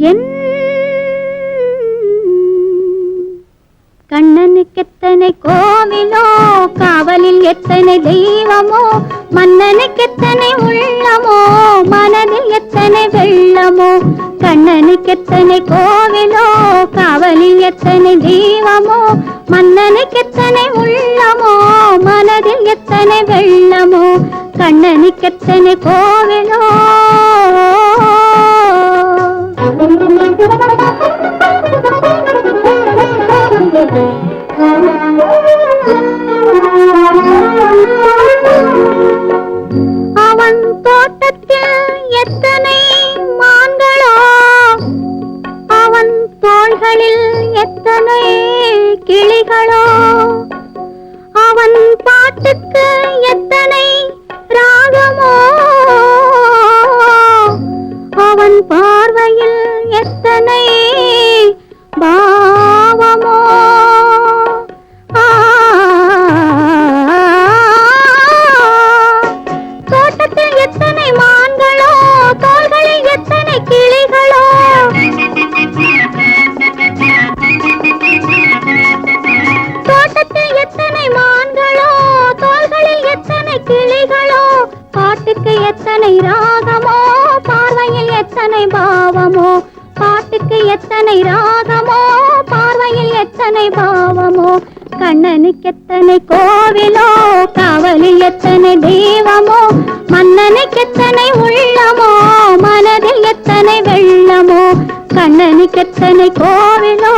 என் கண்ணனுக்கெத்தனை கோவிலோ, காவலில் எத்தனை தெய்வமோ, மன்னனுக்கெத்தனை உள்ளமோ, மனதில் எத்தனை வெள்ளமோ. கண்ணனுக்கெத்தனை கோவிலோ, காவலில் எத்தனை தெய்வமோ, மன்னனுக்கெத்தனை உள்ளமோ, மனதில் எத்தனை வெள்ளமோ. கண்ணனுக்கெத்தனை கோவிலோ. அவன் தோட்டத்தில் எத்தனை மான்களோ, அவன் தோள்களில் எத்தனை கிளிகளோ, அவன் பாட்டுக்கு எத்தனை ராகமோ, அவன் பார்வையில் எத்தனை பாவமோ. தோட்டத்தில் எத்தனை மான்களோ, தோள்களில் எத்தனை கிளிகளோ, தோட்டத்தில் எத்தனை மான்களோ, தோள்களில் எத்தனை கிளிகளோ, பாட்டுக்கு எத்தனை ராகமோ, பார்வையில் எத்தனை பாவமோ. பாட்டுக்கு எத்தனை ராகமோ, பார்வையில் எத்தனை பாவமோ. கண்ணனுக்கெத்தனை கோவிலோ, காவலில் எத்தனை தெய்வமோ, மன்னனுக்கெத்தனை உள்ளமோ, மனதில் எத்தனை வெள்ளமோ. கண்ணனுக்கெத்தனை கோவிலோ.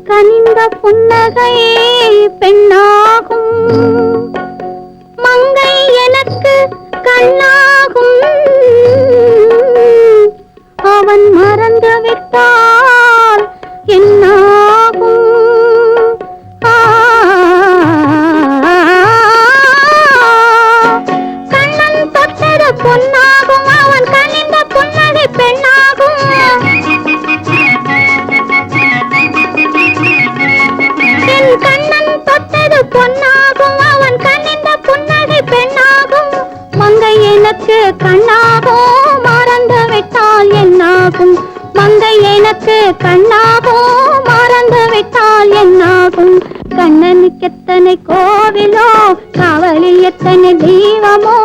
கனிந்த புன்னகை பெண்ணாகும், மங்கை எனக்கு கண்ணாகும். அவன் மறந்து விட்டால் என்னாகும். கண்ணன் தொட்டது பொன்னாகும், அவன் கனிந்த புன்னகை பெண்ணாகும். கண்ணன் தொட்டது பொன்னாகும், அவன் கண்ணிந்த புன்னகை பெண்ணாகும். மங்கை எனக்கு கண்ணாகும், மறந்து விட்டால் என்னாகும். மங்கை எனக்கு கண்ணாகும், மறந்து விட்டால் என்னாகும். கண்ணனுக்கெத்தனை கோவிலோ, காவலில் எத்தனை தெய்வமோ,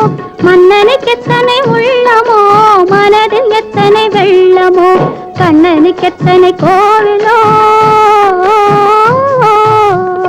மன்னனுக்கெத்தனை உள்ளமோ, மனதில் எத்தனை வெள்ளமோ. கண்ணனுக்கெத்தனை கோவிலோ.